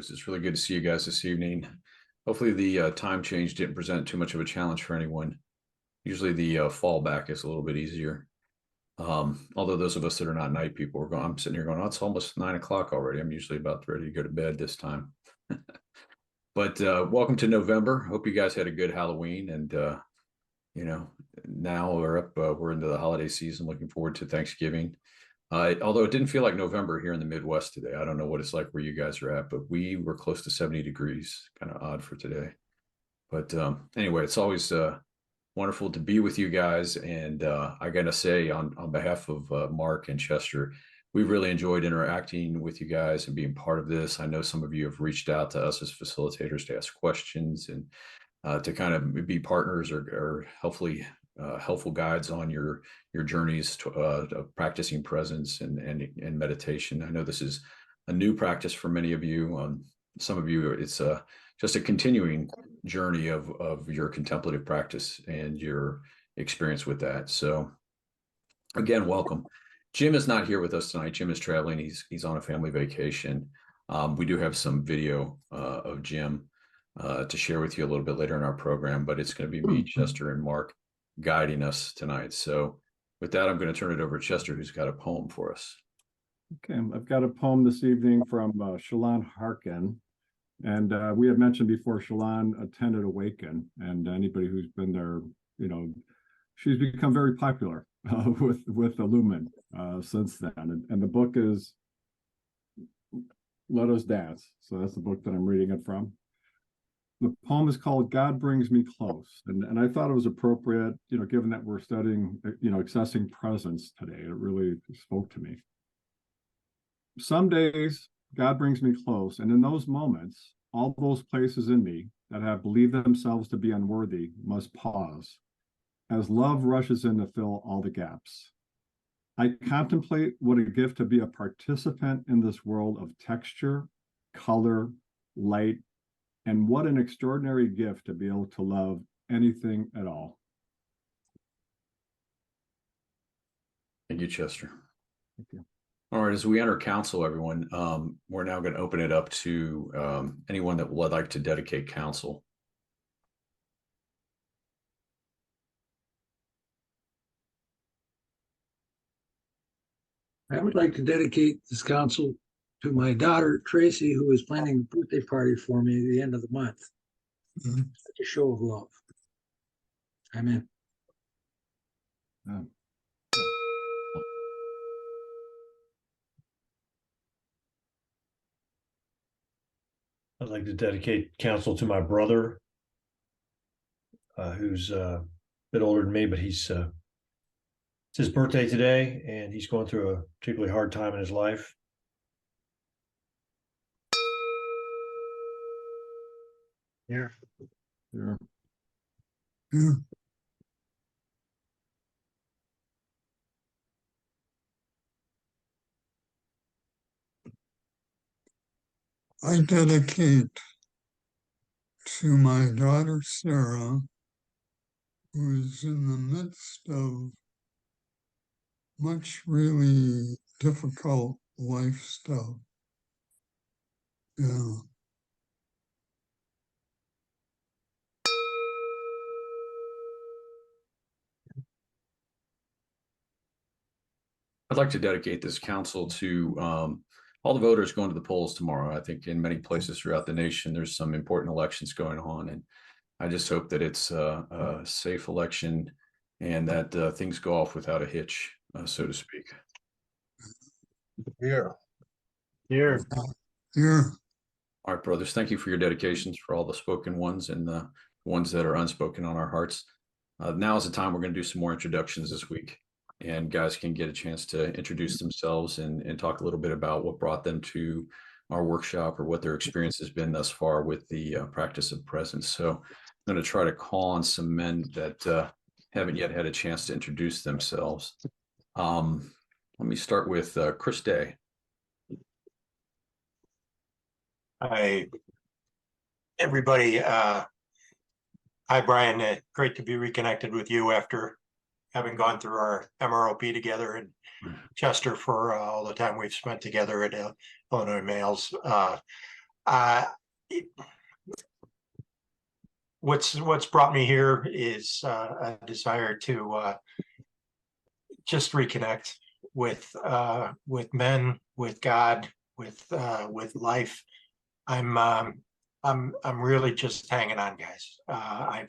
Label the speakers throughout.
Speaker 1: always. It's really good to see you guys this evening. Hopefully the time change didn't present too much of a challenge for anyone. Usually the fallback is a little bit easier. Although those of us that are not night people are going, I'm sitting here going, oh, it's almost 9 o'clock already. I'm usually about ready to go to bed this time. But welcome to November. Hope you guys had a good Halloween. And, now we're into the holiday season. Looking forward to Thanksgiving. Although it didn't feel like November here in the Midwest today. I don't know what it's like where you guys are at, but we were close to 70 degrees, kind of odd for today. But anyway, it's always wonderful to be with you guys. And I got to say, on behalf of Mark and Chester, we've really enjoyed interacting with you guys and being part of this. I know some of you have reached out to us as facilitators to ask questions and to kind of be partners or hopefully helpful guides on your journeys to practicing presence and meditation. I know this is a new practice for many of you. Some of you, it's just a continuing journey of your contemplative practice and your experience with that. So again, welcome. Jim is not here with us tonight. Jim is traveling. He's on a family vacation. We do have some video of Jim to share with you a little bit later in our program, but it's going to be me, Chester, and Mark guiding us tonight. So with that, I'm going to turn it over to Chester, who's got a poem for us.
Speaker 2: Okay, I've got a poem this evening from Shalon Harkin. And we had mentioned before, Shalon attended Awaken, and anybody who's been there, she's become very popular with Illumin since then. And the book is Let Us Dance. So that's the book that I'm reading it from. The poem is called God Brings Me Close. And I thought it was appropriate, given that we're studying, accessing presence today. It really spoke to me. Some days, God brings me close, and in those moments, all those places in me that have believed themselves to be unworthy must pause, as love rushes in to fill all the gaps. I contemplate what a gift to be a participant in this world of texture, color, light, and what an extraordinary gift to be able to love anything at all.
Speaker 1: Thank you, Chester.
Speaker 2: Thank you.
Speaker 1: All right, as we enter council, everyone, we're now going to open it up to anyone that would like to dedicate council.
Speaker 3: I would like to dedicate this council to my daughter, Tracy, who is planning a birthday party for me at the end of the month. Such a show of love. Amen.
Speaker 4: I'd like to dedicate counsel to my brother, who's a bit older than me, but it's his birthday today, and he's going through a particularly hard time in his life.
Speaker 3: Yeah.
Speaker 2: Yeah.
Speaker 3: Yeah.
Speaker 5: I dedicate to my daughter, Sarah, who is in the midst of much really difficult life stuff. Yeah.
Speaker 1: I'd like to dedicate this council to all the voters going to the polls tomorrow. I think in many places throughout the nation, there's some important elections going on. And I just hope that it's a safe election and that things go off without a hitch, so to speak.
Speaker 5: Here.
Speaker 4: Here.
Speaker 5: Here.
Speaker 1: All right, brothers, thank you for your dedications, for all the spoken ones and the ones that are unspoken on our hearts. Now is the time we're going to do some more introductions this week. And guys can get a chance to introduce themselves and talk a little bit about what brought them to our workshop or what their experience has been thus far with the practice of presence. So I'm going to try to call on some men that haven't yet had a chance to introduce themselves. Let me start with Chris Day.
Speaker 6: Hi, everybody. Hi, Brian. Great to be reconnected with you after having gone through our MROP together, and Chester for all the time we've spent together at Illinois Males. it- what's brought me here is a desire to just reconnect with men, with God, with life. I'm really just hanging on, guys. I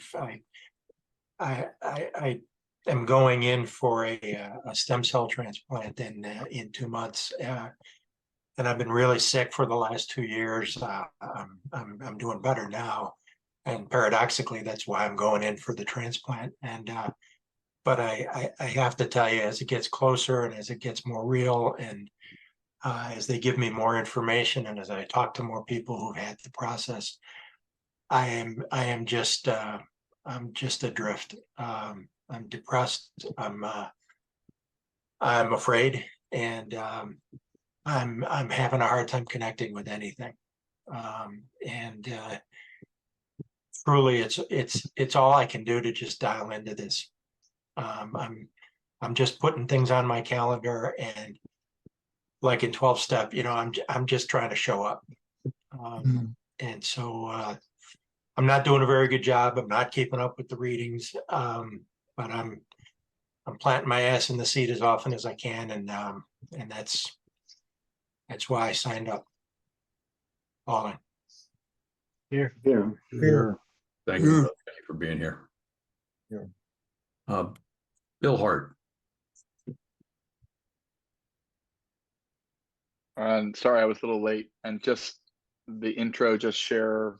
Speaker 6: am going in for a stem cell transplant in 2 months, and I've been really sick for the last 2 years. I'm doing better now, and paradoxically, that's why I'm going in for the transplant. And but I have to tell you, as it gets closer and as it gets more real, and as they give me more information, and as I talk to more people who've had the process, I'm just adrift. I'm depressed. I'm afraid, and I'm having a hard time connecting with anything. And truly, it's all I can do to just dial into this. I'm just putting things on my calendar, and like in 12 step, I'm just trying to show up. And so I'm not doing a very good job. I'm not keeping up with the readings, but I'm planting my ass in the seat as often as I can, and that's why I signed up. All in.
Speaker 3: Here.
Speaker 2: Here.
Speaker 1: Thank you,
Speaker 5: Yeah.
Speaker 1: brother. Thank you for being here.
Speaker 4: Yeah.
Speaker 1: Bill Hart.
Speaker 7: And sorry, I was a little late. And just the intro, just share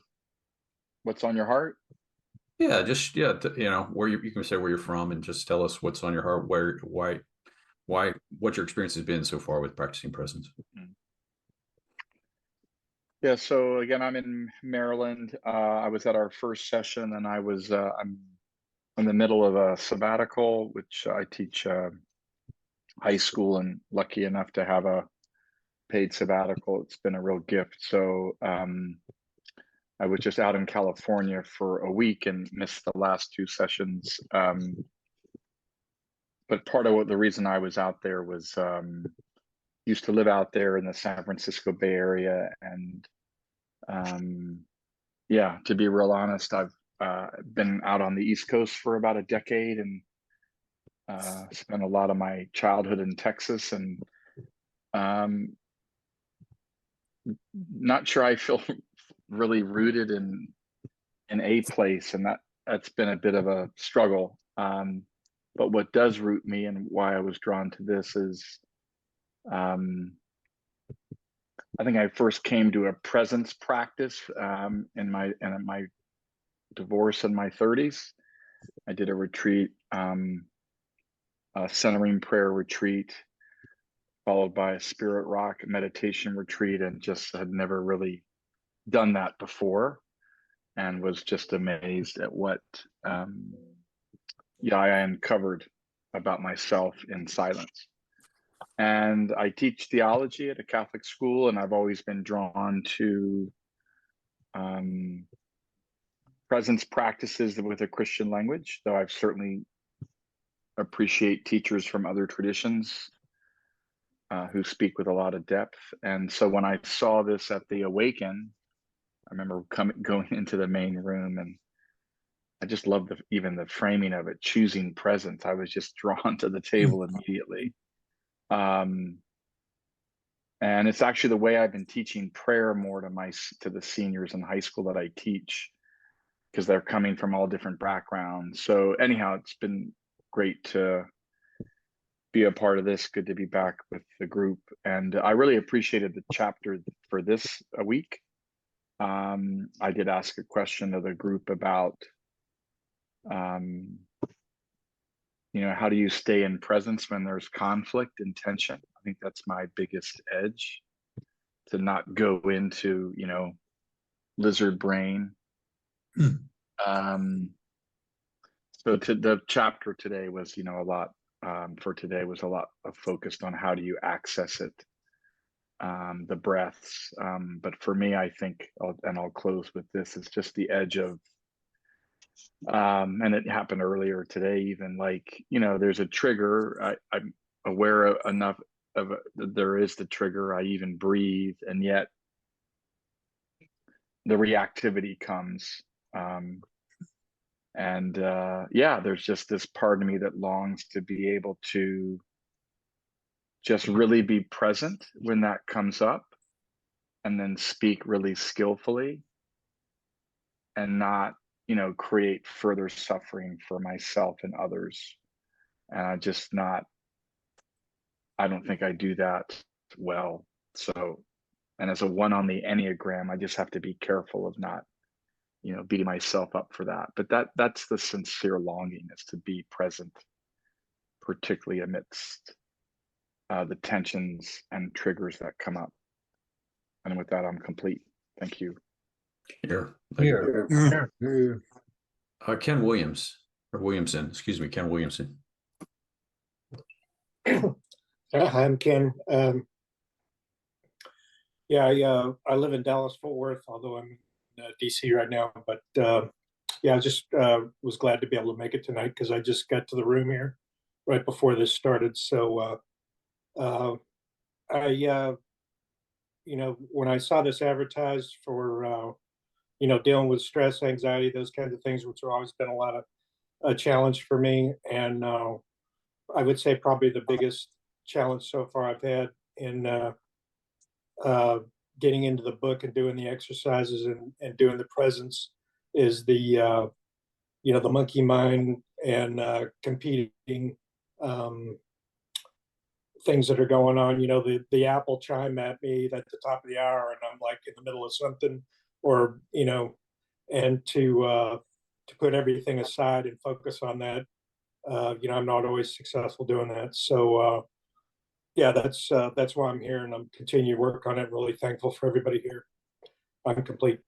Speaker 7: what's on your heart.
Speaker 1: Yeah, just where you can say where you're from and just tell us what's on your heart, why, what your experience has been so far with practicing presence.
Speaker 7: Yeah, so again, I'm in Maryland. I was at our first session, and I'm in the middle of a sabbatical, which I teach high school, and lucky enough to have a paid sabbatical. It's been a real gift. So I was just out in California for a week and missed the last two sessions. But part of the reason I was out there was used to live out there in the San Francisco Bay Area, and yeah, to be real honest, I've been out on the East Coast for about a decade, and spent a lot of my childhood in Texas, and not sure I feel really rooted in a place, and that's been a bit of a struggle. But what does root me and why I was drawn to this is, I think I first came to a presence practice in my divorce in my 30s. I did a retreat, a centering prayer retreat, followed by a spirit rock meditation retreat, and just had never really done that before, and was just amazed at what I uncovered about myself in silence. And I teach theology at a Catholic school, and I've always been drawn to presence practices with a Christian language, though I've certainly appreciate teachers from other traditions who speak with a lot of depth. And so when I saw this at the Awaken, I remember going into the main room, and I just loved even the framing of it, choosing presence. I was just drawn to the table immediately. And it's actually the way I've been teaching prayer more to the seniors in high school that I teach, because they're coming from all different backgrounds. So anyhow, it's been great to be a part of this. Good to be back with the group. And I really appreciated the chapter for this week. I did ask a question of the group about, how do you stay in presence when there's conflict and tension? I think that's my biggest edge, to not go into, lizard brain. So the chapter today was, a lot for today was a lot focused on how do you access it, the breaths. But for me, I think, I'll close with this, is just the edge of, and it happened earlier today, even, like, there's a trigger. I'm aware enough of that there is the trigger. I even breathe, and yet the reactivity comes. Yeah, there's just this part of me that longs to be able to just really be present when that comes up, and then speak really skillfully, and not, create further suffering for myself and others. I don't think I do that well. So, and as a 1 on the Enneagram, I just have to be careful of not, beating myself up for that. But that's the sincere longing, is to be present, particularly amidst the tensions and triggers that come up. And with that, I'm complete. Thank you.
Speaker 1: Here.
Speaker 4: Here.
Speaker 5: Yeah.
Speaker 1: Ken Williams, or Williamson, excuse me, Ken Williamson.
Speaker 6: I'm Ken. I live in Dallas, Fort Worth, although I'm in DC right now. But I just was glad to be able to make it tonight, because I just got to the room here right before this started. So when I saw this advertised for, dealing with stress, anxiety, those kinds of things, which have always been a lot of a challenge for me. And I would say probably the biggest challenge so far I've had in getting into the book and doing the exercises and doing the presence is the monkey mind and competing things that are going on. The Apple chime at me at the top of the hour, and I'm like in the middle of something, or and to put everything aside and focus on that. I'm not always successful doing that. So that's why I'm here, and I'm continuing to work on it. Really thankful for everybody here. I'm complete.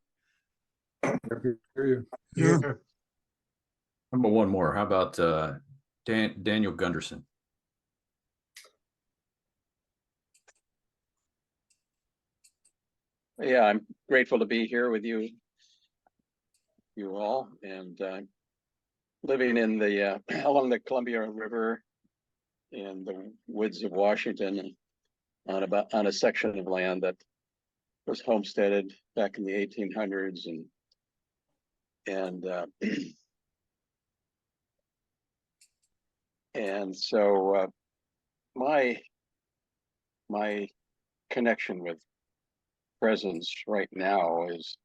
Speaker 5: Yeah.
Speaker 1: How about one more? How about Daniel Gunderson?
Speaker 8: Yeah, I'm grateful to be here with you all, and living in the along the Columbia River in the woods of Washington, on a section of land that was homesteaded back in the 1800s, and so my connection with presence right now is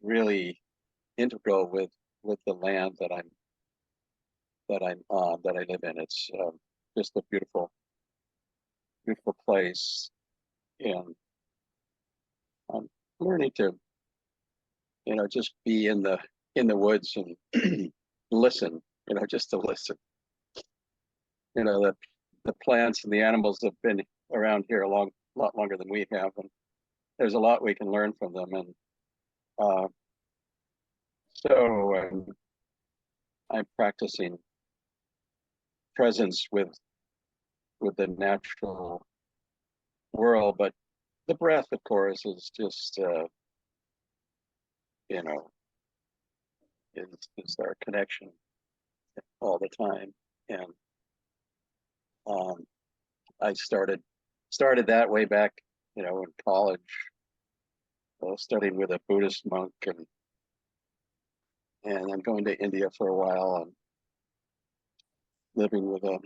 Speaker 8: really integral with the land that I'm on, that I live in. It's just a beautiful place, and I'm learning to just be in the woods and listen, just to listen. The plants and the animals have been around here a lot longer than we have, and there's a lot we can learn from them. And so I'm practicing presence with the natural world, but the breath, of course, is just is our connection all the time. And I started that way back, in college, studying with a Buddhist monk, and then going to India for a while and living with a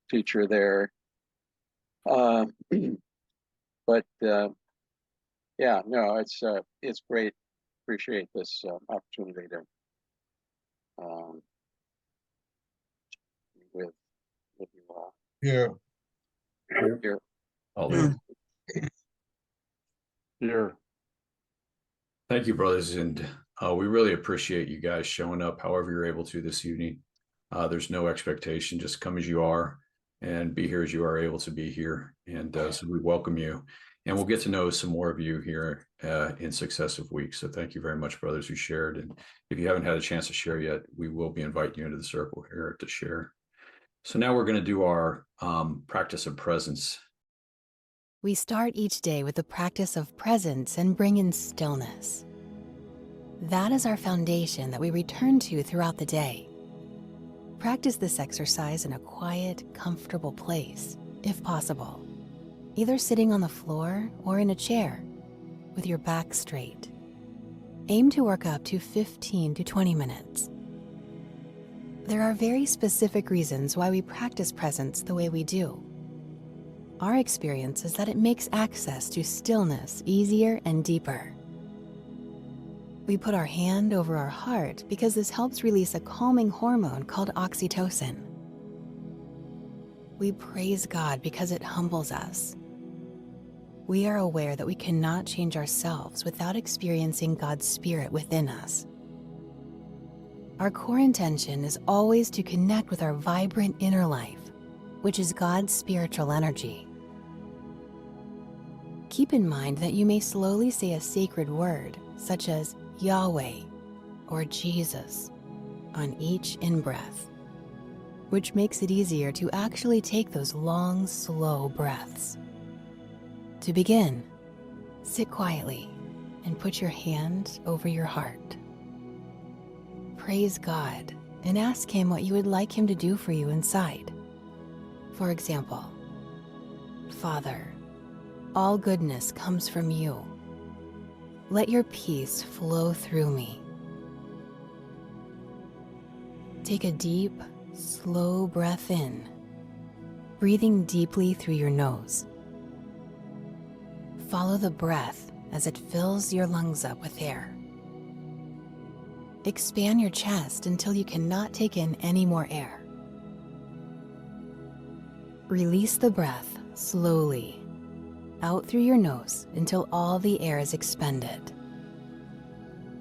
Speaker 8: teacher there. But it's great. Appreciate this opportunity to with you all.
Speaker 5: Yeah.
Speaker 8: Here.
Speaker 7: Here.
Speaker 1: Thank you, brothers. And we really appreciate you guys showing up however you're able to this evening. There's no expectation, just come as you are and be here as you are able to be here. And so we welcome you, and we'll get to know some more of you here in successive weeks. So thank you very much, brothers, who shared. And if you haven't had a chance to share yet, we will be inviting you into the circle here to share. So now we're going to do our practice of presence.
Speaker 9: We start each day with the practice of presence and bring in stillness. That is our foundation that we return to throughout the day. Practice this exercise in a quiet, comfortable place, if possible, either sitting on the floor or in a chair. with your back straight. Aim to work up to 15 to 20 minutes. There are very specific reasons why we practice presence the way we do. Our experience is that it makes access to stillness easier and deeper. We put our hand over our heart because this helps release a calming hormone called oxytocin. We praise God because it humbles us. We are aware that we cannot change ourselves without experiencing God's Spirit within us. Our core intention is always to connect with our vibrant inner life, which is God's spiritual energy. Keep in mind that you may slowly say a sacred word, such as Yahweh or Jesus, on each in-breath, which makes it easier to actually take those long, slow breaths. To begin, sit quietly and put your hand over your heart. Praise God and ask Him what you would like Him to do for you inside. For example, Father, all goodness comes from you. Let your peace flow through me. Take a deep, slow breath in, breathing deeply through your nose. Follow the breath as it fills your lungs up with air. Expand your chest until you cannot take in any more air. Release the breath slowly out through your nose until all the air is expended.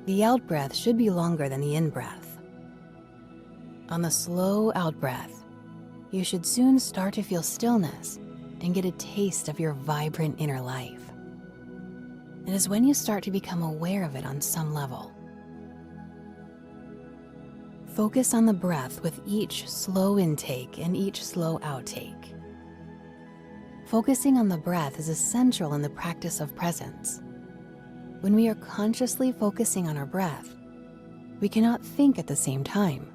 Speaker 9: The out breath should be longer than the in breath. On the slow out breath, you should soon start to feel stillness and get a taste of your vibrant inner life. It is when you start to become aware of it on some level. Focus on the breath with each slow intake and each slow outtake. Focusing on the breath is essential in the practice of presence. When we are consciously focusing on our breath, we cannot think at the same time.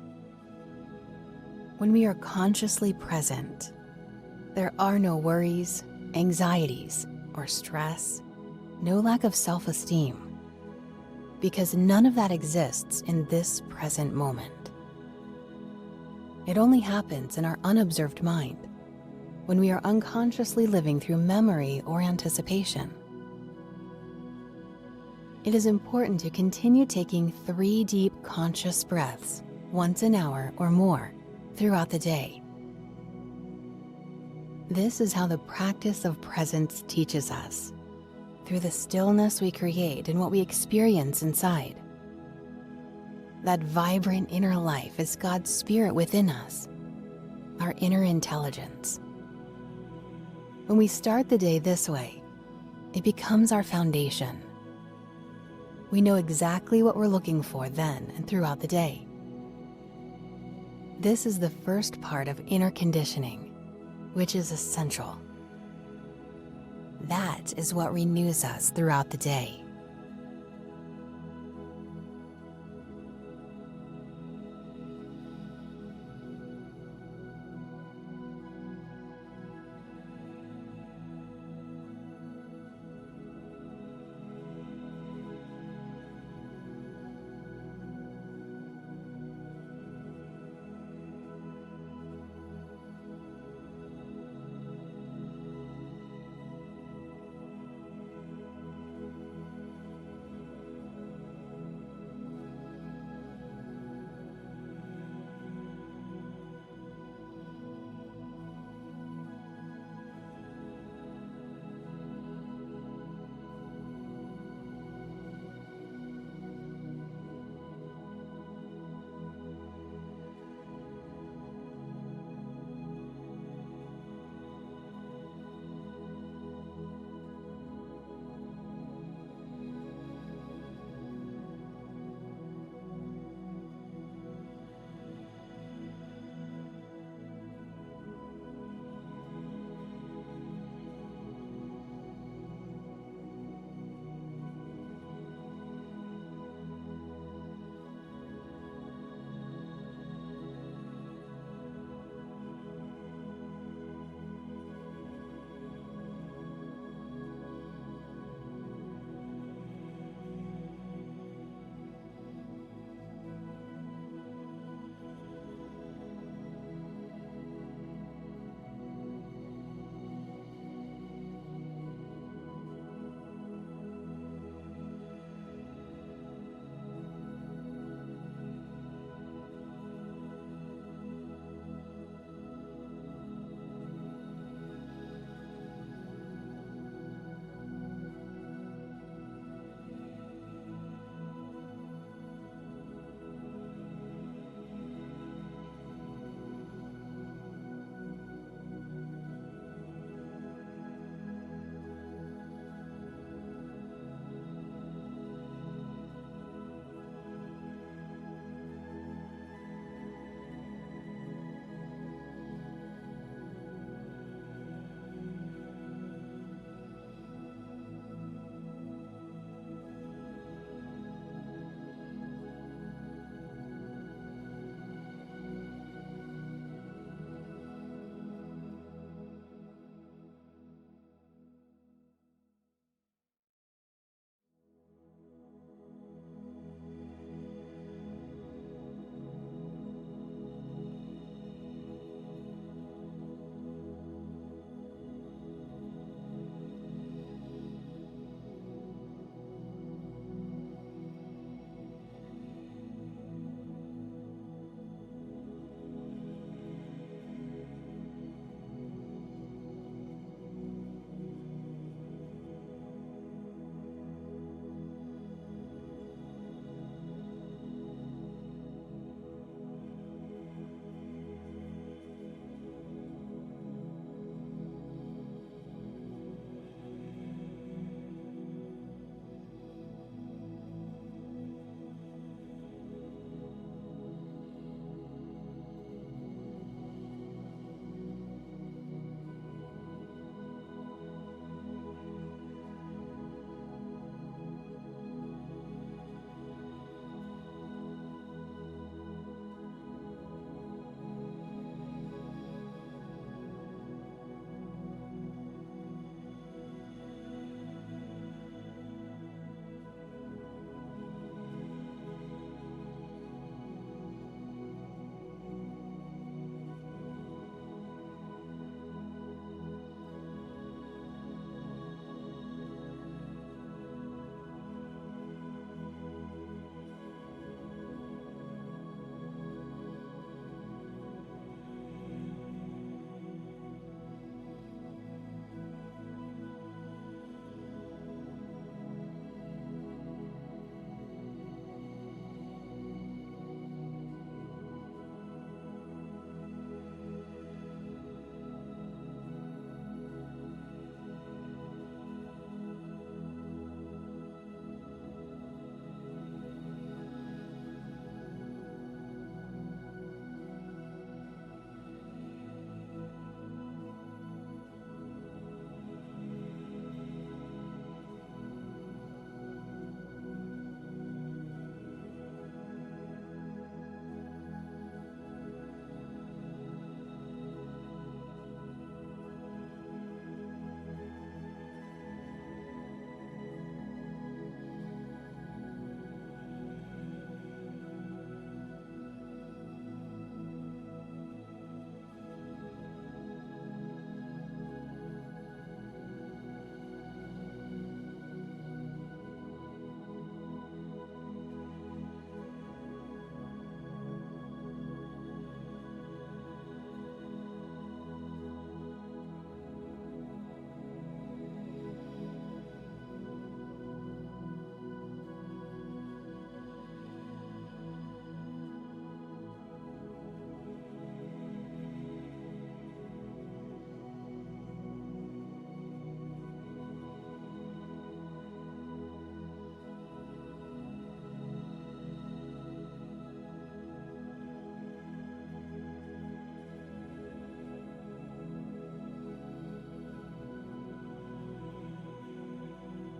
Speaker 9: When we are consciously present, there are no worries, anxieties, or stress, no lack of self-esteem, because none of that exists in this present moment. It only happens in our unobserved mind, when we are unconsciously living through memory or anticipation. It is important to continue taking 3 deep conscious breaths once an hour or more throughout the day. This is how the practice of presence teaches us, through the stillness we create and what we experience inside. That vibrant inner life is God's Spirit within us, our inner intelligence. When we start the day this way, it becomes our foundation. We know exactly what we're looking for then and throughout the day. This is the first part of inner conditioning, which is essential. That is what renews us throughout the day.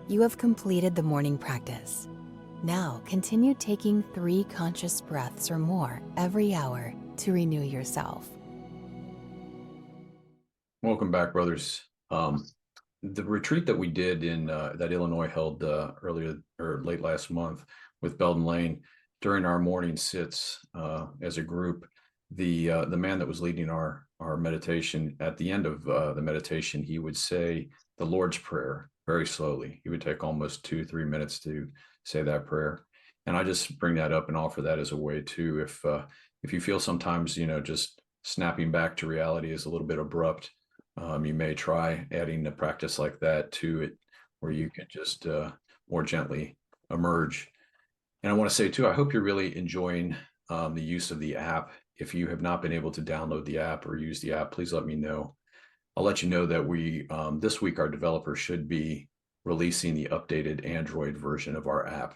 Speaker 9: You have completed the morning practice. Now continue taking 3 conscious breaths or more every hour to renew yourself.
Speaker 1: Welcome back, brothers. The retreat that we did in that Illinois held earlier or late last month with Belden Lane, during our morning sits as a group, the man that was leading our meditation, at the end of the meditation, he would say the Lord's Prayer very slowly. He would take almost 2-3 minutes to say that prayer. And I just bring that up and offer that as a way too. If you feel sometimes, just snapping back to reality is a little bit abrupt, you may try adding a practice like that to it, where you can just more gently emerge. And I want to say too, I hope you're really enjoying the use of the app. If you have not been able to download the app or use the app, please let me know. I'll let you know that we this week our developer should be releasing the updated Android version of our app.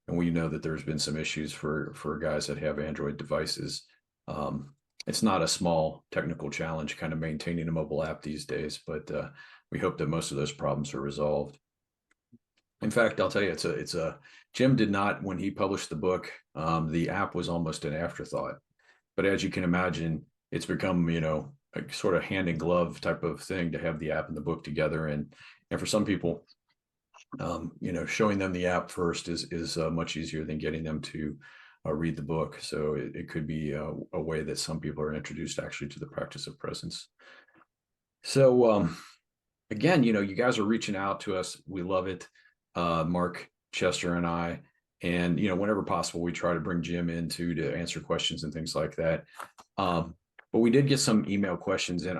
Speaker 1: And we know that there's been some issues for guys that have Android devices. It's not a small technical challenge kind of maintaining a mobile app these days, but we hope that most of those problems are resolved. In fact, I'll tell you, it's a Jim did not, when he published the book, the app was almost an afterthought. But as you can imagine, it's become, a sort of hand in glove type of thing to have the app and the book together. And for some people, showing them the app first is much easier than getting them to read the book. So it could be a way that some people are introduced actually to the practice of presence. So again, you guys are reaching out to us. We love it. Mark, Chester, and I, and whenever possible, we try to bring Jim in too to answer questions and things like that. But we did get some email questions, and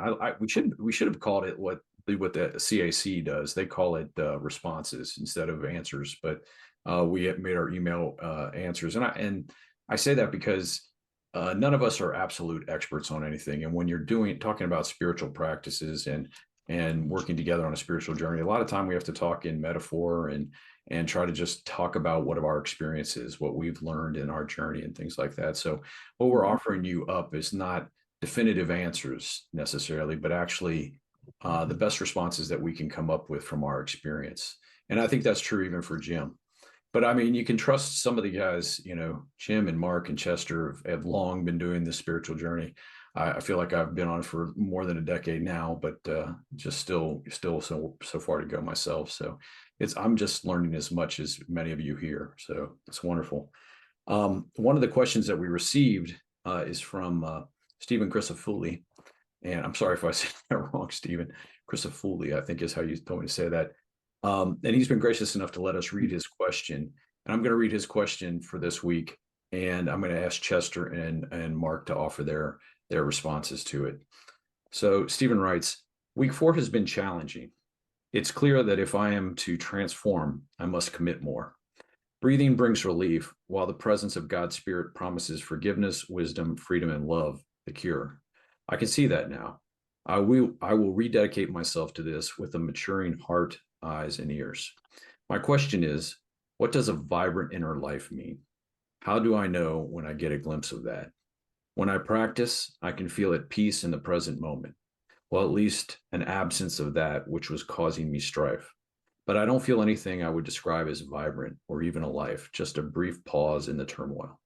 Speaker 1: we should have called it what the CAC does. They call it responses instead of answers. But we have made our email answers, and I say that because none of us are absolute experts on anything. And when you're talking about spiritual practices and working together on a spiritual journey, a lot of time we have to talk in metaphor and try to just talk about what our experience is, what we've learned in our journey and things like that. So what we're offering you up is not definitive answers necessarily, but actually the best responses that we can come up with from our experience. And I think that's true even for Jim. But I mean, you can trust some of the guys, Jim and Mark and Chester have long been doing this spiritual journey. I feel like I've been on for more than a decade now, but just still so far to go myself. So I'm just learning as much as many of you here. So it's wonderful. One of the questions that we received is from Stephen Crisafulli. And I'm sorry if I said that wrong, Stephen. Crisafulli, I think is how you told me to say that. And he's been gracious enough to let us read his question. And I'm going to read his question for this week. And I'm going to ask Chester and Mark to offer their responses to it. So Stephen writes, week 4 has been challenging. It's clear that if I am to transform, I must commit more. Breathing brings relief, while the presence of God's Spirit promises forgiveness, wisdom, freedom, and love, the cure. I can see that now. I will rededicate myself to this with a maturing heart, eyes, and ears. My question is, what does a vibrant inner life mean? How do I know when I get a glimpse of that? When I practice, I can feel at peace in the present moment. Well, at least an absence of that which was causing me strife. But I don't feel anything I would describe as vibrant or even a life, just a brief pause in the turmoil.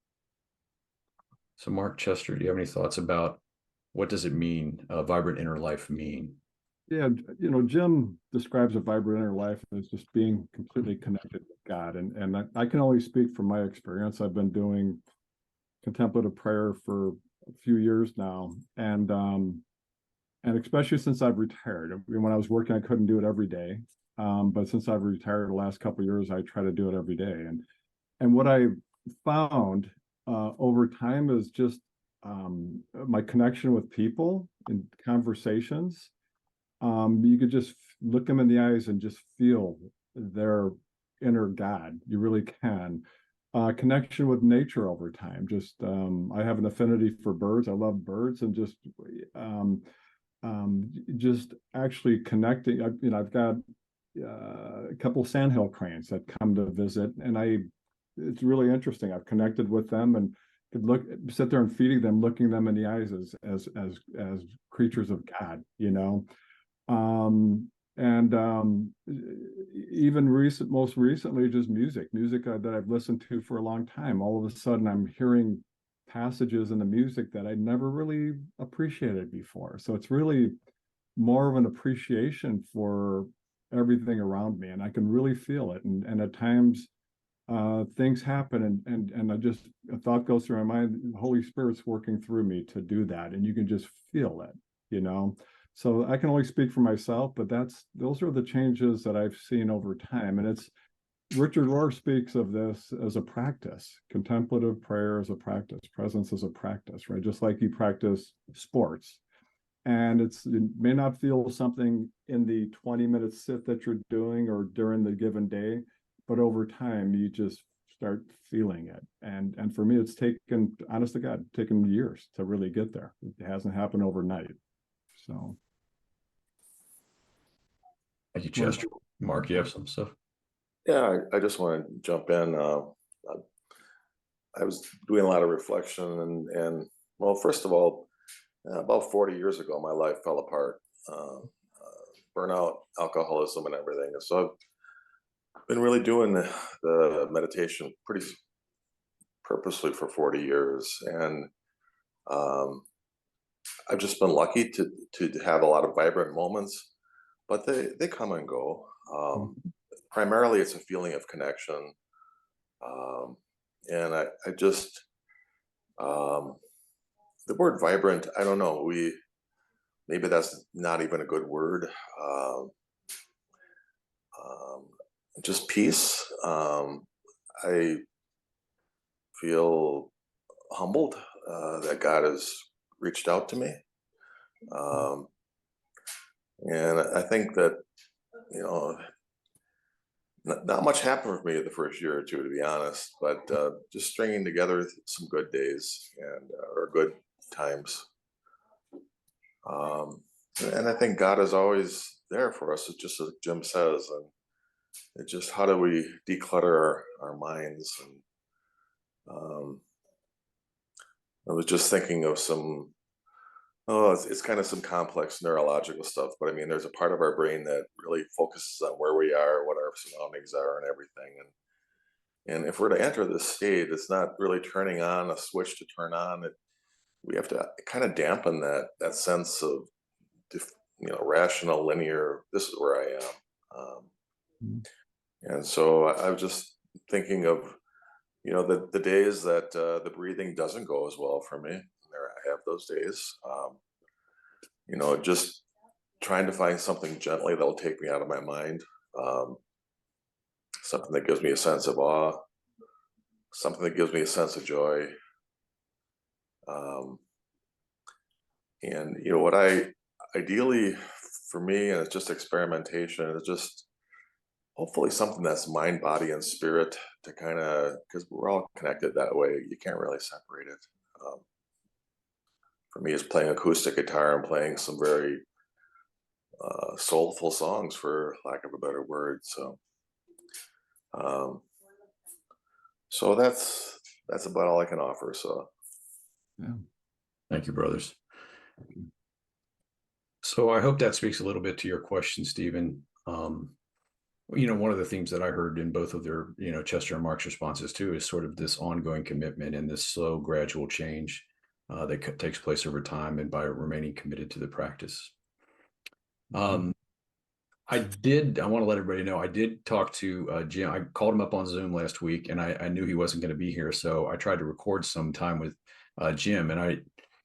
Speaker 1: So Mark, Chester, do you have any thoughts about what does it mean, a vibrant inner life mean?
Speaker 2: Yeah, Jim describes a vibrant inner life as just being completely connected with God. And I can only speak from my experience. I've been doing contemplative prayer for a few years now. And especially since I've retired. I mean, when I was working, I couldn't do it every day. But since I've retired the last couple of years, I try to do it every day. And what I found over time is just my connection with people and conversations. You could just look them in the eyes and just feel their inner God. You really can. Connection with nature over time. Just I have an affinity for birds. I love birds, and just actually connecting. I've got a couple sandhill cranes that come to visit, and it's really interesting. I've connected with them and could sit there and feeding them, looking them in the eyes as creatures of God, And even most recently, just music that I've listened to for a long time. All of a sudden, I'm hearing passages in the music that I never really appreciated before. So it's really more of an appreciation for everything around me, and I can really feel it. And at times, things happen, and a thought goes through my mind. The Holy Spirit's working through me to do that, and you can just feel it, you know. So I can only speak for myself, but those are the changes that I've seen over time. And it's Richard Rohr speaks of this as a practice, contemplative prayer as a practice, presence as a practice, right? Just like you practice sports. And it may not feel something in the 20-minute sit that you're doing or during the given day, but over time you just start feeling it. And for me, it's taken, honest to God, taken years to really get there. It hasn't happened overnight. So.
Speaker 1: Thank you, Chester. Mark, you have some stuff?
Speaker 10: Yeah, I just want to jump in. I was doing a lot of reflection, and well, first of all, about 40 years ago, my life fell apart. Burnout, alcoholism, and everything. And so I've been really doing the meditation pretty purposely for 40 years, and I've just been lucky to have a lot of vibrant moments, but they come and go. Primarily, it's a feeling of connection, and I just the word vibrant. I don't know. Maybe that's not even a good word. Just peace. I feel humbled that God has reached out to me, and I think that, you know, not much happened for me the first year or two, to be honest, but just stringing together some good days and or good times. And I think God is always there for us. It's just as Jim says, and it's just how do we declutter our minds. And I was just thinking of it's kind of some complex neurological stuff, but I mean, there's a part of our brain that really focuses on where we are, what our surroundings are, and everything. And if we're to enter this state, it's not really turning on a switch to turn on. We have to kind of dampen that sense of, rational, linear. This is where I am. And so I was just thinking of, the days that the breathing doesn't go as well for me. I have those days. Just trying to find something gently that'll take me out of my mind. Something that gives me a sense of awe. Something that gives me a sense of joy. And what ideally for me, and it's just experimentation, it's just hopefully something that's mind, body, and spirit, to kind of, because we're all connected that way. You can't really separate it. For me, it's playing acoustic guitar and playing some very soulful songs, for lack of a better word. So that's about all I can offer. So
Speaker 2: Yeah.
Speaker 1: Thank you, brothers. So I hope that speaks a little bit to your question, Stephen. One of the themes that I heard in both of their, Chester and Mark's responses too, is sort of this ongoing commitment and this slow, gradual change that takes place over time, and by remaining committed to the practice. I want to let everybody know, I did talk to Jim. I called him up on Zoom last week, and I knew he wasn't going to be here. So I tried to record some time with Jim, and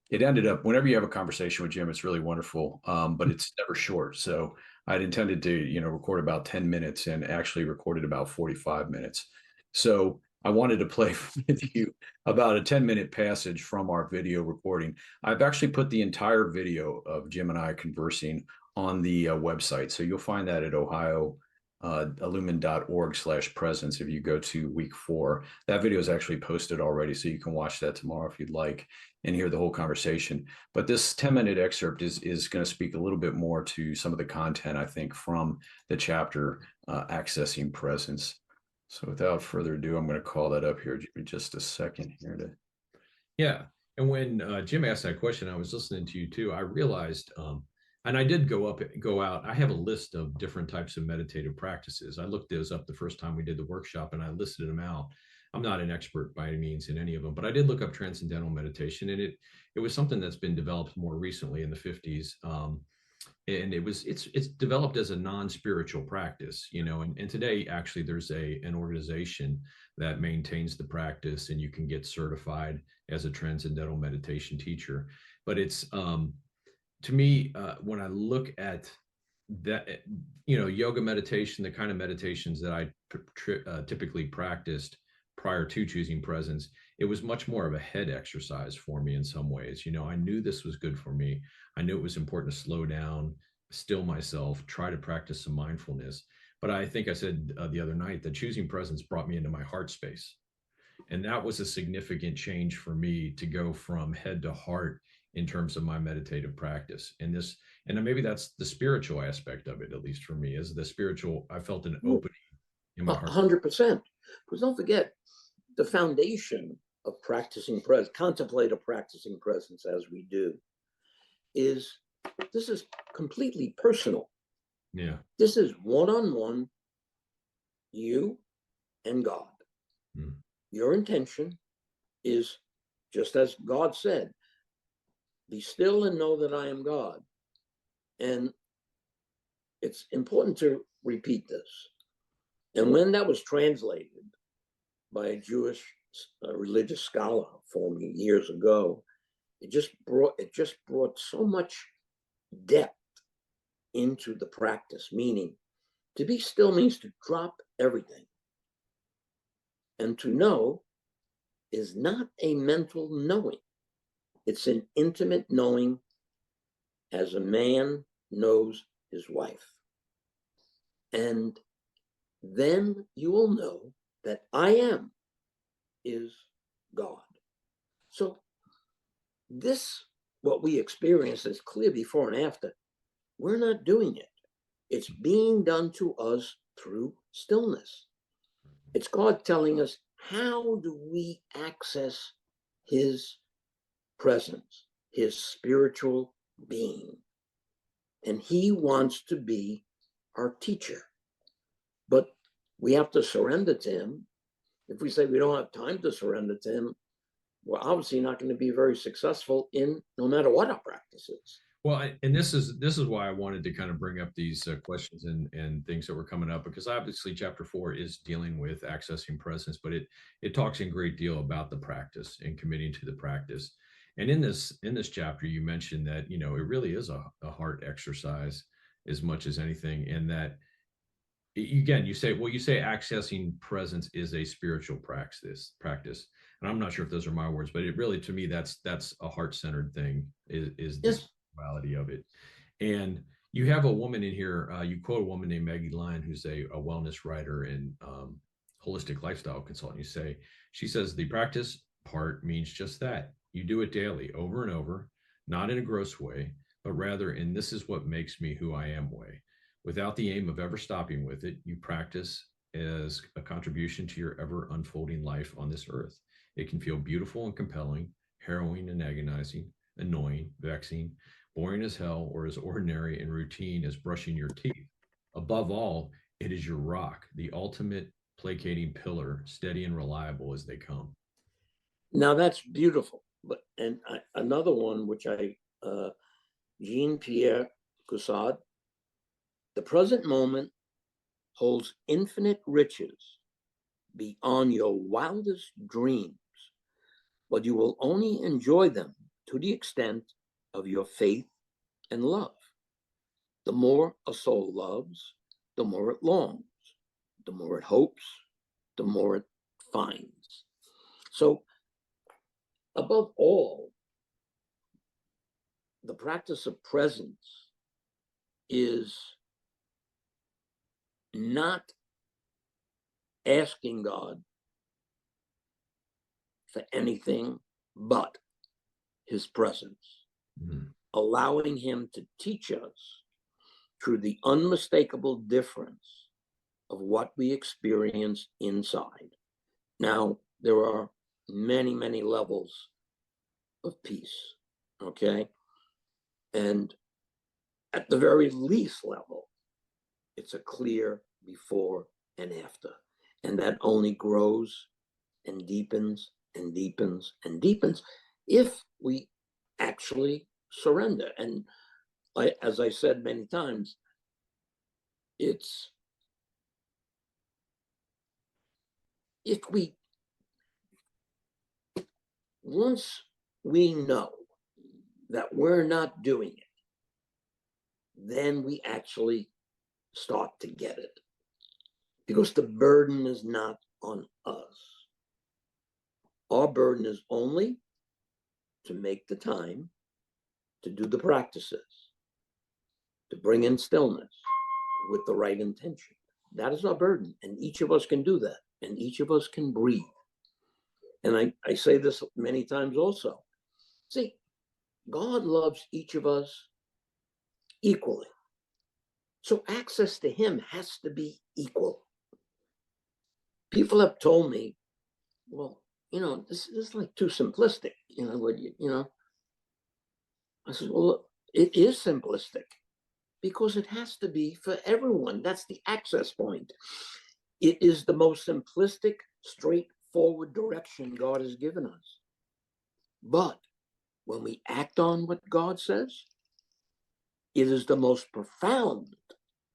Speaker 1: it ended up, whenever you have a conversation with Jim, it's really wonderful, but it's never short. So I'd intended to, record about 10 minutes and actually recorded about 45 minutes. So I wanted to play with you about a 10-minute passage from our video recording. I've actually put the entire video of Jim and I conversing on the website. So you'll find that at ohioillumin.org/presence. If you go to week 4, that video is actually posted already. So you can watch that tomorrow if you'd like and hear the whole conversation. But this 10-minute excerpt is going to speak a little bit more to some of the content, I think, from the chapter, Accessing Presence. So without further ado, I'm going to call that up here. Give me just a second here.
Speaker 11: Yeah. And when Jim asked that question, I was listening to you too. I realized
Speaker 1: And I did go out. I have a list of different types of meditative practices. I looked those up the first time we did the workshop and I listed them out. I'm not an expert by any means in any of them, but I did look up transcendental meditation, and it was something that's been developed more recently in the 50s. And it's developed as a non-spiritual practice, you know, and today actually there's an organization that maintains the practice, and you can get certified as a transcendental meditation teacher. But it's to me, when I look at that, you know, yoga meditation, the kind of meditations that I typically practiced prior to choosing presence, it was much more of a head exercise for me in some ways. You know, I knew this was good for me. I knew it was important to slow down, still myself, try to practice some mindfulness. But I think I said the other night that choosing presence brought me into my heart space. And that was a significant change for me to go from head to heart in terms of my meditative practice. And maybe that's the spiritual aspect of it, at least for me, is the spiritual. I felt an opening in my heart.
Speaker 11: 100%. Because don't forget, the foundation of practicing presence, contemplative practicing presence as we do, is this is completely personal.
Speaker 1: Yeah.
Speaker 11: This is one-on-one, you and God. Your intention is, just as God said, be still and know that I am God. And it's important to repeat this. And when that was translated by a Jewish religious scholar for me years ago, it just brought so much depth into the practice. Meaning, to be still means to drop everything. And to know is not a mental knowing. It's an intimate knowing, as a man knows his wife. And then you will know that I am is God. So this, what we experience, is clear before and after. We're not doing it. It's being done to us through stillness. It's God telling us, how do we access his presence, his spiritual being? And he wants to be our teacher. But we have to surrender to him. If we say we don't have time to surrender to him, we're obviously not going to be very successful in no matter what our practice is.
Speaker 1: Well, and this is why I wanted to kind of bring up these questions and things that were coming up, because obviously chapter 4 is dealing with accessing presence, but it talks in great deal about the practice and committing to the practice. And in this chapter, you mentioned that, you know, it really is a heart exercise as much as anything, and that again, you say accessing presence is a spiritual practice. And I'm not sure if those are my words, but it really, to me, that's a heart-centered thing, is the spirituality of it. And you have a woman in here, you quote a woman named Maggie Lyon, who's a wellness writer and holistic lifestyle consultant. She says the practice part means just that. You do it daily, over and over, not in a gross way, but rather in this is what makes me who I am way. Without the aim of ever stopping with it, you practice as a contribution to your ever unfolding life on this earth. It can feel beautiful and compelling, harrowing and agonizing, annoying, vexing, boring as hell, or as ordinary and routine as brushing your teeth. Above all, it is your rock, the ultimate placating pillar, steady and reliable as they come.
Speaker 11: Now that's beautiful. But another one, which Jean-Pierre Caussade, the present moment holds infinite riches beyond your wildest dreams, but you will only enjoy them to the extent of your faith and love. The more a soul loves, the more it longs, the more it hopes, the more it finds. So, above all, the practice of presence is not asking God for anything but his presence, allowing him to teach us through the unmistakable difference of what we experience inside. Now, there are many, many levels of peace, okay? And at the very least level, it's a clear before and after. And that only grows and deepens and deepens and deepens if we actually surrender. And as I said many times, it's if we, once we know that we're not doing it, then we actually start to get it. Because the burden is not on us. Our burden is only to make the time to do the practices, to bring in stillness with the right intention. That is our burden, and each of us can do that, and each of us can breathe. And I say this many times also. See, God loves each of us equally. So access to him has to be equal. People have told me, well, this is like too simplistic. I said, well, it is simplistic because it has to be for everyone. That's the access point. It is the most simplistic, straightforward direction God has given us. But when we act on what God says, it is the most profound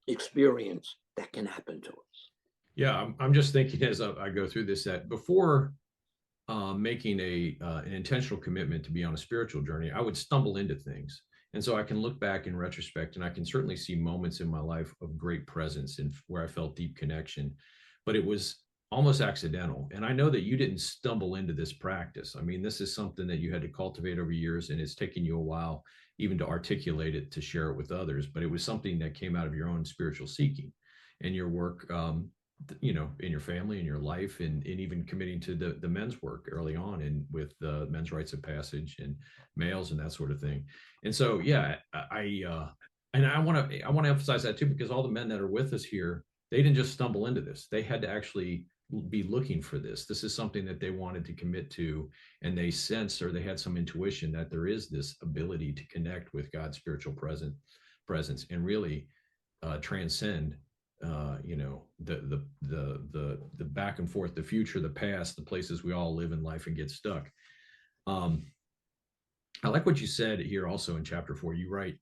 Speaker 11: experience that can happen to us.
Speaker 1: Yeah, I'm just thinking as I go through this that before making an intentional commitment to be on a spiritual journey, I would stumble into things. And so I can look back in retrospect and I can certainly see moments in my life of great presence and where I felt deep connection, but it was almost accidental. And I know that you didn't stumble into this practice. I mean, this is something that you had to cultivate over years, and it's taken you a while even to articulate it, to share it with others, but it was something that came out of your own spiritual seeking and your work, in your family, in your life, and even committing to the men's work early on, and with the men's rites of passage and males and that sort of thing. And so, yeah, I want to emphasize that too, because all the men that are with us here, they didn't just stumble into this. They had to actually be looking for this. This is something that they wanted to commit to, and they sensed, or they had some intuition that there is this ability to connect with God's spiritual presence and really transcend the back and forth, the future, the past, the places we all live in life and get stuck. I like what you said here also in chapter 4. You write,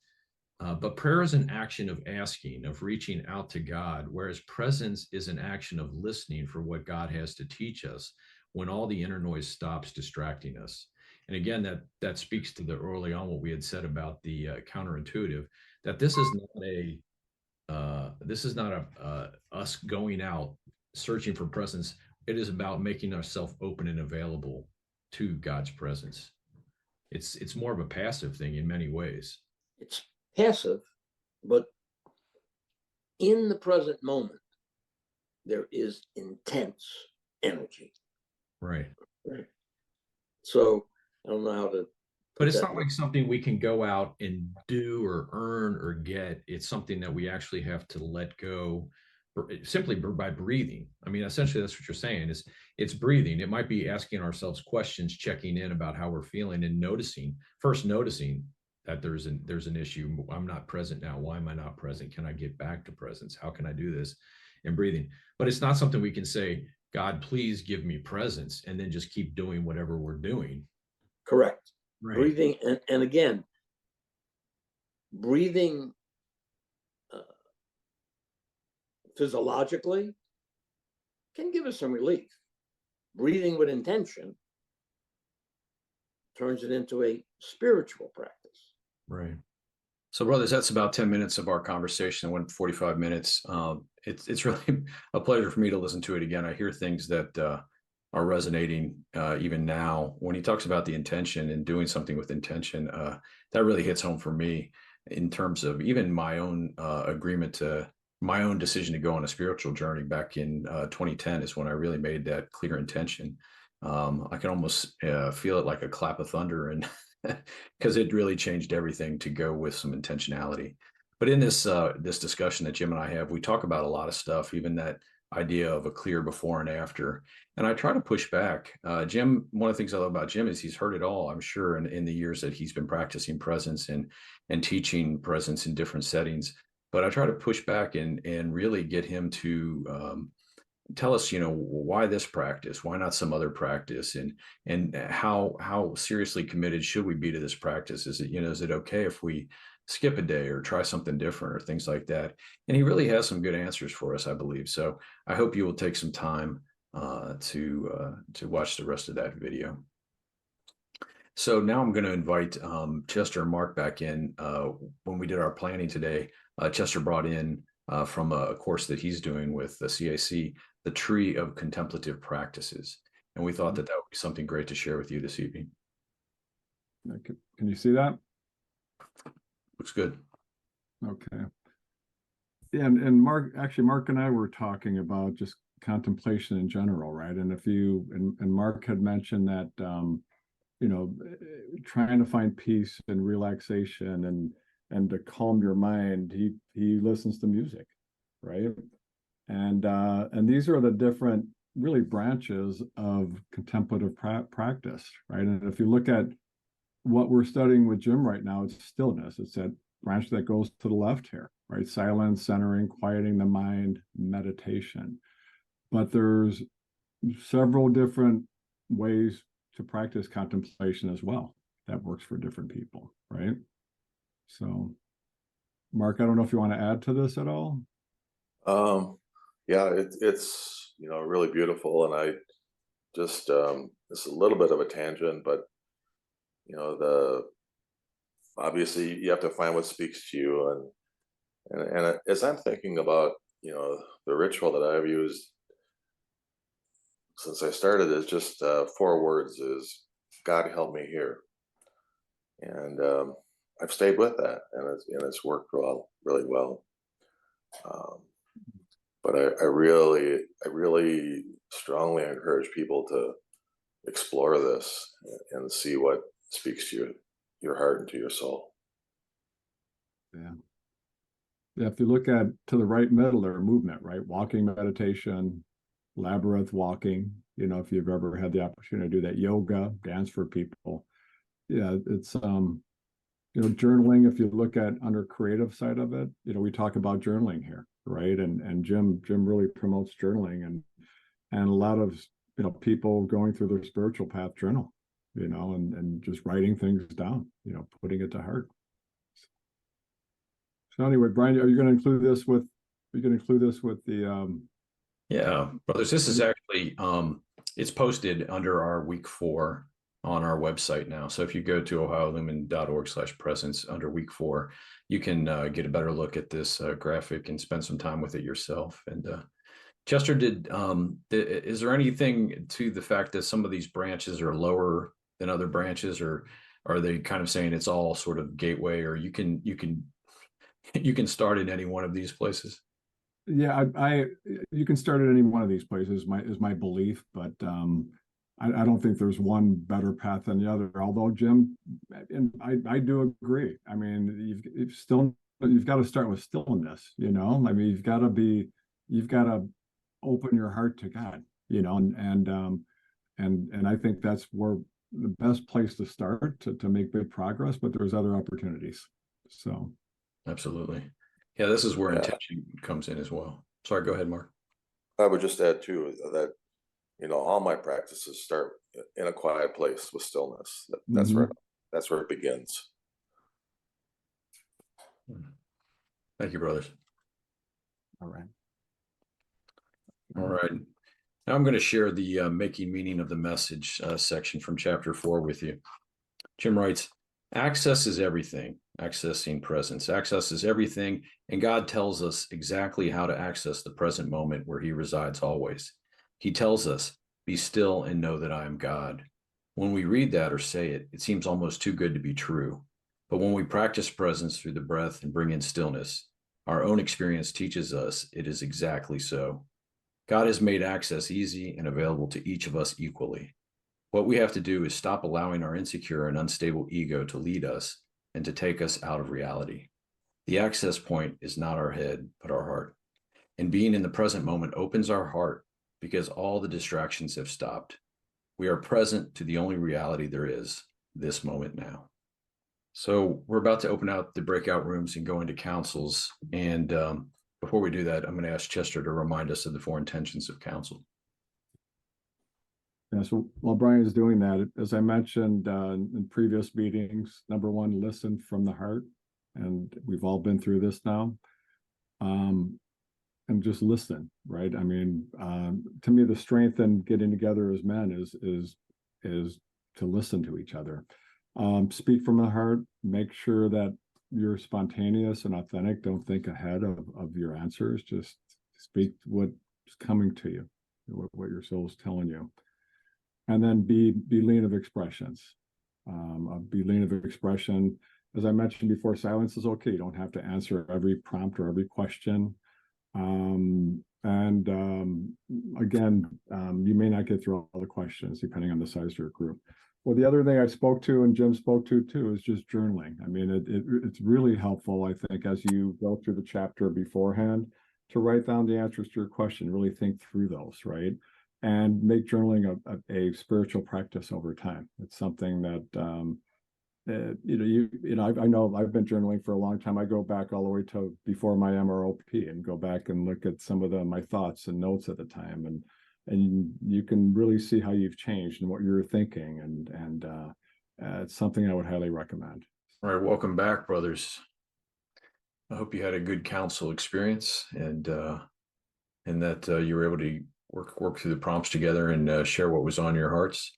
Speaker 1: but prayer is an action of asking, of reaching out to God, whereas presence is an action of listening for what God has to teach us when all the inner noise stops distracting us. And again, that speaks to the early on what we had said about the counterintuitive, that this is not us going out searching for presence. It is about making ourselves open and available to God's presence. It's more of a passive thing in many ways.
Speaker 11: It's passive, but in the present moment, there is intense energy.
Speaker 1: Right.
Speaker 11: So I don't know how to.
Speaker 1: But it's not like something we can go out and do or earn or get. It's something that we actually have to let go simply by breathing. I mean, essentially, that's what you're saying is it's breathing. It might be asking ourselves questions, checking in about how we're feeling, and noticing that there's an issue. I'm not present now. Why am I not present? Can I get back to presence? How can I do this? And breathing. But it's not something we can say, God, please give me presence, and then just keep doing whatever we're doing.
Speaker 11: Correct.
Speaker 1: Right.
Speaker 11: Breathing, and again, breathing physiologically can give us some relief. Breathing with intention turns it into a spiritual practice.
Speaker 1: Right. So, brothers, that's about 10 minutes of our conversation. It went 45 minutes. It's really a pleasure for me to listen to it again. I hear things that are resonating even now. When he talks about the intention and doing something with intention, that really hits home for me in terms of even my own agreement to my own decision to go on a spiritual journey back in 2010 is when I really made that clear intention. I can almost feel it like a clap of thunder, and because it really changed everything to go with some intentionality. But in this discussion that Jim and I have, we talk about a lot of stuff, even that idea of a clear before and after. And I try to push back. Jim, one of the things I love about Jim is he's heard it all, I'm sure, in the years that he's been practicing presence and teaching presence in different settings. But I try to push back and really get him to tell us, why this practice, why not some other practice, and how seriously committed should we be to this practice? Is it okay if we skip a day or try something different or things like that? And he really has some good answers for us, I believe. So I hope you will take some time to watch the rest of that video. So now I'm going to invite Chester and Mark back in. When we did our planning today, Chester brought in from a course that he's doing with the CAC, the Tree of Contemplative Practices. And we thought that would be something great to share with you this evening.
Speaker 2: Can you see that?
Speaker 1: Looks good.
Speaker 2: Okay. Yeah, and Mark and I were talking about just contemplation in general, right? And and Mark had mentioned that trying to find peace and relaxation and to calm your mind, he listens to music, right? And these are the different really branches of contemplative practice, right? And if you look at what we're studying with Jim right now, it's stillness. It's that branch that goes to the left here, right? Silence, centering, quieting the mind, meditation. But there's several different ways to practice contemplation as well that works for different people, right? So, Mark, I don't know if you want to add to this at all.
Speaker 10: Yeah, it's really beautiful, and I just it's a little bit of a tangent, but obviously you have to find what speaks to you, and as I'm thinking about the ritual that I've used since I started is just 4 words: is God help me here, and I've stayed with that, and it's worked really well. But I really strongly encourage people to explore this and see what speaks to your heart and to your soul.
Speaker 2: Yeah. If you look at to the right middle or movement, right? Walking meditation, labyrinth walking, if you've ever had the opportunity to do that, yoga, dance for people. Yeah, it's journaling. If you look at under creative side of it, we talk about journaling here, right? And Jim really promotes journaling, and a lot of people going through their spiritual path journal, and just writing things down, putting it to heart. So anyway, Brian, are you going to include this with the
Speaker 1: Yeah, brothers, this is actually it's posted under our week 4 on our website now. So if you go to ohiolumen.org/presence under week 4, you can get a better look at this graphic and spend some time with it yourself. And Chester, is there anything to the fact that some of these branches are lower than other branches, or are they kind of saying it's all sort of gateway, or you can start in any one of these places?
Speaker 2: Yeah, you can start at any one of these places, is my belief, but I don't think there's one better path than the other. Although Jim, and I do agree. I mean, you've got to start with stillness. I mean, you've got to open your heart to God. And I think that's where the best place to start to make big progress. But there's other opportunities. So,
Speaker 1: absolutely, yeah. This is where intention comes in as well. Sorry, go ahead, Mark.
Speaker 10: I would just add too that all my practices start in a quiet place with stillness. That's where it begins.
Speaker 1: Thank you, brothers.
Speaker 2: All right.
Speaker 1: All right. Now I'm going to share the making meaning of the message section from chapter 4 with you. Jim writes, access is everything. Accessing presence. Access is everything. And God tells us exactly how to access the present moment where he resides always. He tells us, be still and know that I am God. When we read that or say it, it seems almost too good to be true. But when we practice presence through the breath and bring in stillness, our own experience teaches us it is exactly so. God has made access easy and available to each of us equally. What we have to do is stop allowing our insecure and unstable ego to lead us and to take us out of reality. The access point is not our head, but our heart. And being in the present moment opens our heart because all the distractions have stopped. We are present to the only reality there is, this moment now. So we're about to open out the breakout rooms and go into councils. And before we do that, I'm going to ask Chester to remind us of the 4 intentions of council.
Speaker 2: Yeah, so while Brian is doing that, as I mentioned in previous meetings, number 1, listen from the heart. And we've all been through this now. And just listen, right? I mean, to me, the strength in getting together as men is to listen to each other. Speak from the heart, make sure that you're spontaneous and authentic. Don't think ahead of your answers. Just speak what's coming to you, what your soul is telling you. And then be lean of expressions. Be lean of expression. As I mentioned before, silence is okay. You don't have to answer every prompt or every question. Again, you may not get through all the questions depending on the size of your group. Well, the other thing I spoke to and Jim spoke to too is just journaling. I mean, it's really helpful, I think, as you go through the chapter beforehand to write down the answers to your question, really think through those, right? And make journaling a spiritual practice over time. It's something that, I know I've been journaling for a long time. I go back all the way to before my MROP and go back and look at some of my thoughts and notes at the time. And you can really see how you've changed and what you're thinking. And it's something I would highly recommend.
Speaker 1: All right. Welcome back, brothers. I hope you had a good council experience and that you were able to work through the prompts together and share what was on your hearts.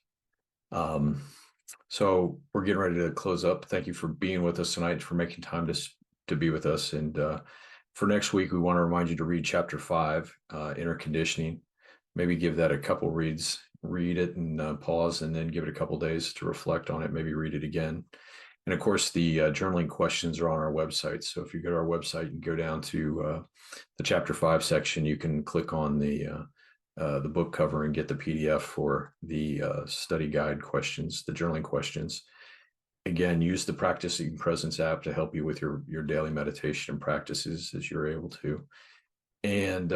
Speaker 1: So we're getting ready to close up. Thank you for being with us tonight, for making time to be with us. And for next week, we want to remind you to read chapter 5, inner conditioning. Maybe give that a couple reads, read it and pause, and then give it a couple days to reflect on it. Maybe read it again. And of course, the journaling questions are on our website. So if you go to our website and go down to the chapter 5 section, you can click on the book cover and get the PDF for the study guide questions, the journaling questions. Again, use the Practicing Presence app to help you with your daily meditation practices as you're able to. And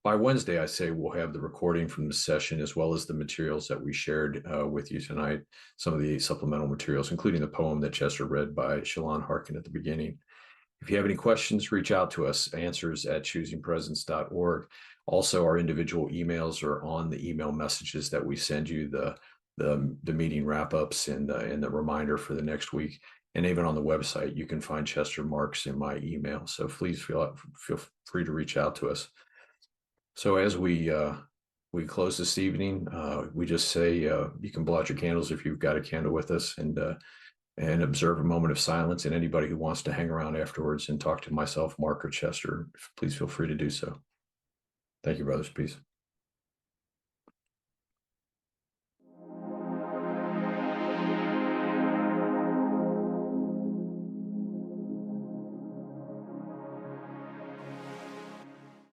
Speaker 1: by Wednesday, I say we'll have the recording from the session as well as the materials that we shared with you tonight, some of the supplemental materials, including the poem that Chester read by Shalon Harkin at the beginning. If you have any questions, reach out to us, answers@choosingpresence.org. Also, our individual emails are on the email messages that we send you, the meeting wrap-ups and the reminder for the next week. And even on the website, you can find Chester, Mark's, and my email. So please feel free to reach out to us. So as we close this evening, we just say you can blow out your candles if you've got a candle with us, and observe a moment of silence. And anybody who wants to hang around afterwards and talk to myself, Mark, or Chester, please feel free to do so. Thank you, brothers. Peace.